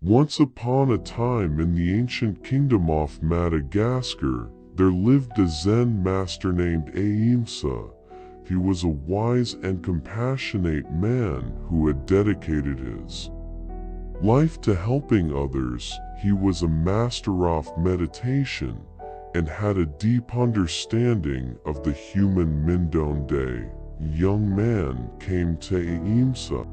Once upon a time in the ancient kingdom of Madagascar, there lived a Zen master named Ahimsa. He was a wise and compassionate man who had dedicated his life to helping others. He was a master of meditation and had a deep understanding of the human mind. A young man came to Ahimsa,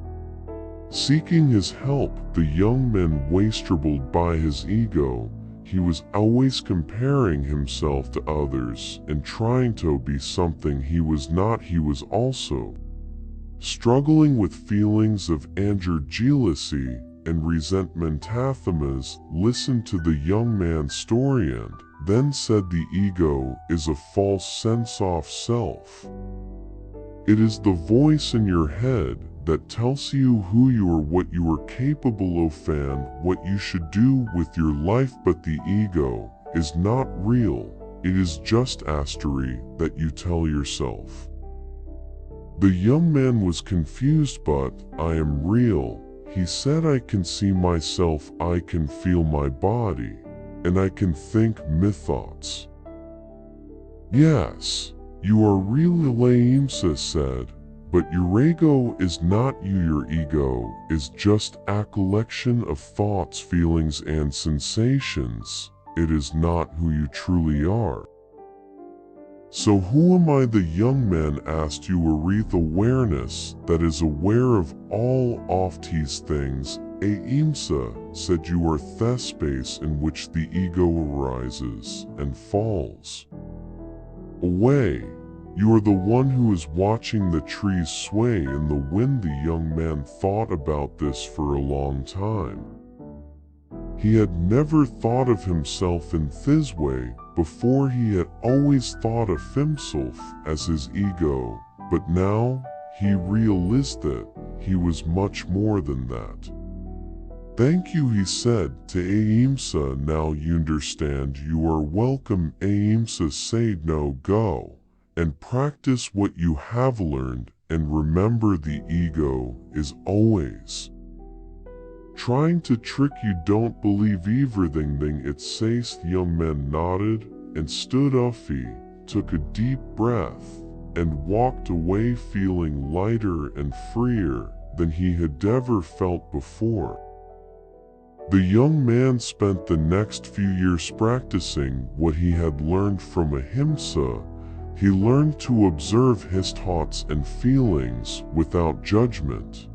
seeking his help. The young man was troubled by his ego. He was always comparing himself to others and trying to be something he was not. He was also struggling with feelings of anger, jealousy, and resentment. Athamas listened to the young man's story and then said, "The ego is a false sense of self. It is the voice in your head that tells you who you are, what you are capable of, and what you should do with your life. But the ego is not real. It is just a story that you tell yourself." The young man was confused. "But I am real," he said. "I can see myself, I can feel my body, and I can think my thoughts." "Yes, you are real," Ahimsa said. "But your ego is not you. Your ego is just a collection of thoughts, feelings, and sensations. It is not who you truly are." "So who am I?" the young man asked. "You are with awareness that is aware of all of these things," Ahimsa said. "You are the space in which the ego arises and falls away. You are the one who is watching the trees sway in the wind." The young man thought about this for a long time. He had never thought of himself in this way before. He had always thought of himself as his ego, but now he realized that he was much more than that. "Thank you," he said to Ahimsa. "Now you understand." "You are welcome," Ahimsa said. "Now go and practice what you have learned, and remember, the ego is always trying to trick you. Don't believe everything it says." The young man nodded and stood up. He took a deep breath and walked away, feeling lighter and freer than he had ever felt before. The young man spent the next few years practicing what he had learned from Ahimsa. He learned to observe his thoughts and feelings without judgment.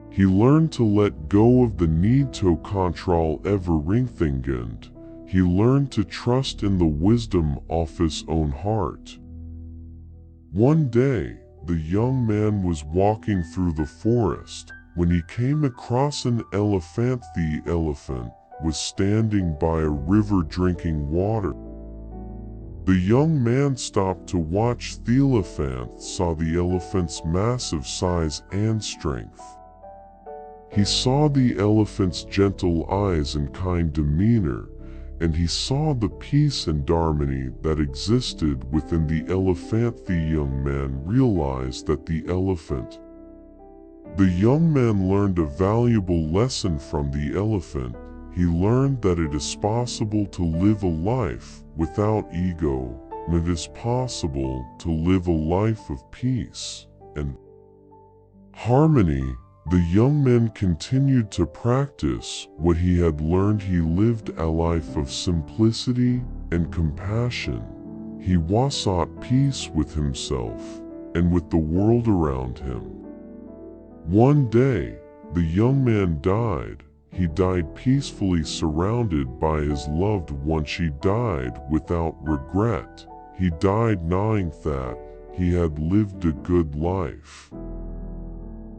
He learned to let go of the need to control everything, and he learned to trust in the wisdom of his own heart. One day, the young man was walking through the forest when he came across an elephant. The elephant was standing by a river drinking water. The young man stopped to watch. The elephant saw the elephant's massive size and strength. He saw the elephant's gentle eyes and kind demeanor, and he saw the peace and harmony that existed within the elephant. The young man realized that the young man learned a valuable lesson from the elephant. He learned that it is possible to live a life without ego, and it is possible to live a life of peace and harmony. The young man continued to practice what he had learned. He lived a life of simplicity and compassion. He was at peace with himself and with the world around him. One day, the young man died. He died peacefully, surrounded by his loved one. She died without regret. He died knowing that he had lived a good life.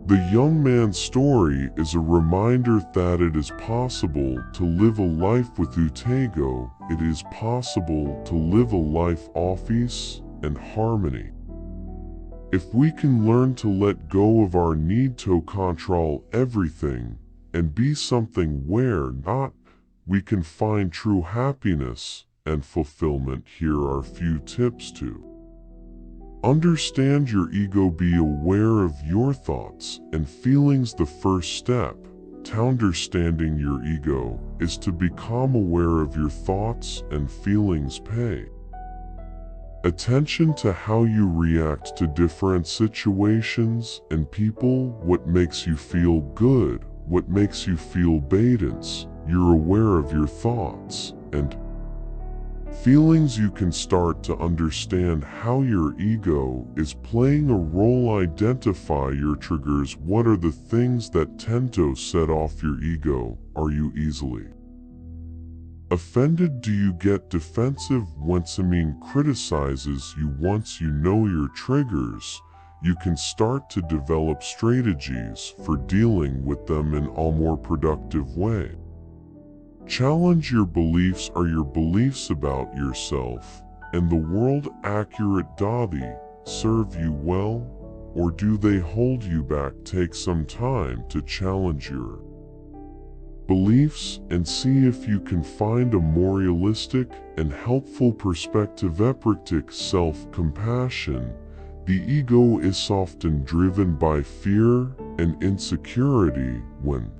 The young man's story is a reminder that it is possible to live a life without ego. It is possible to live a life of peace and harmony. If we can learn to let go of our need to control everything and be something we're not, we can find true happiness and fulfillment. Here are a few tips to understand your ego. Be aware of your thoughts and feelings. The first step to understanding your ego is to become aware of your thoughts and feelings. Pay attention to how you react to different situations and people, what makes you feel good, what makes you feel bad. You're aware of your thoughts and feelings. You can start to understand how your ego is playing a role. Identify your triggers. What are the things that tend to set off your ego? Are you easily offended? Do you get defensive when someone criticizes you? Once you know your triggers, you can start to develop strategies for dealing with them in a more productive way. Challenge your beliefs. Are your beliefs about yourself and the world accurate? Do they serve you well, or do they hold you back? Take some time to challenge your beliefs and see if you can find a more realistic and helpful perspective. Practice self-compassion. The ego is often driven by fear and insecurity. When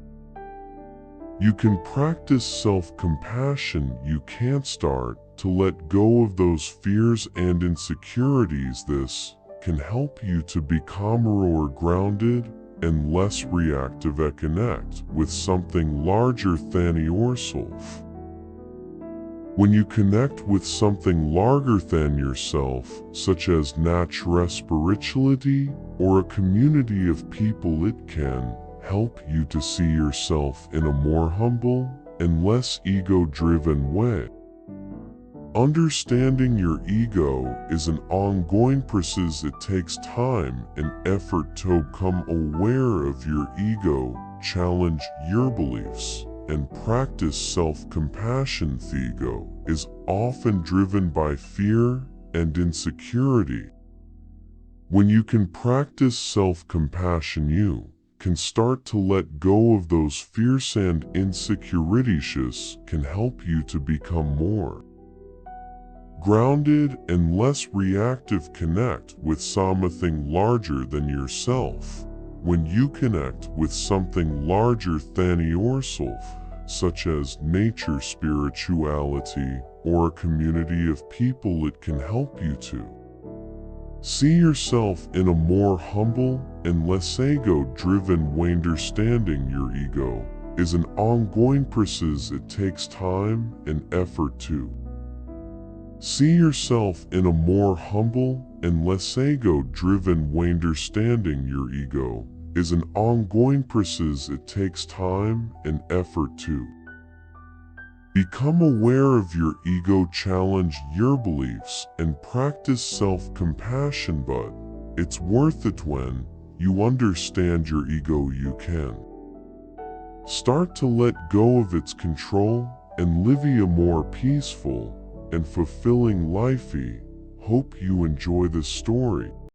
you can practice self-compassion, you can start to let go of those fears and insecurities. This can help you to become more grounded and less reactive. Connect with something larger than yourself. When you connect with something larger than yourself, such as natural spirituality or a community of people, it can help you to see yourself in a more humble and less ego-driven way. Understanding your ego is an ongoing process. It takes time and effort to become aware of your ego, challenge your beliefs, and practice self-compassion. The ego is often driven by fear and insecurity. When you can practice self-compassion, you can start to let go of those fears and insecurities. Can help you to become more grounded and less reactive. Connect with something larger than yourself. When you connect with something larger than yourself, such as nature, spirituality, or a community of people, it can help you to see yourself in a more humble and less ego-driven way. Understanding your ego is an ongoing process. It takes time and effort to see yourself in a more humble and less ego-driven way. Understanding your ego is an ongoing process. It takes time and effort to become aware of your ego, challenge your beliefs, and practice self-compassion. But it's worth it. When you understand your ego, you can start to let go of its control and live a more peaceful and fulfilling life. Hope you enjoy this story.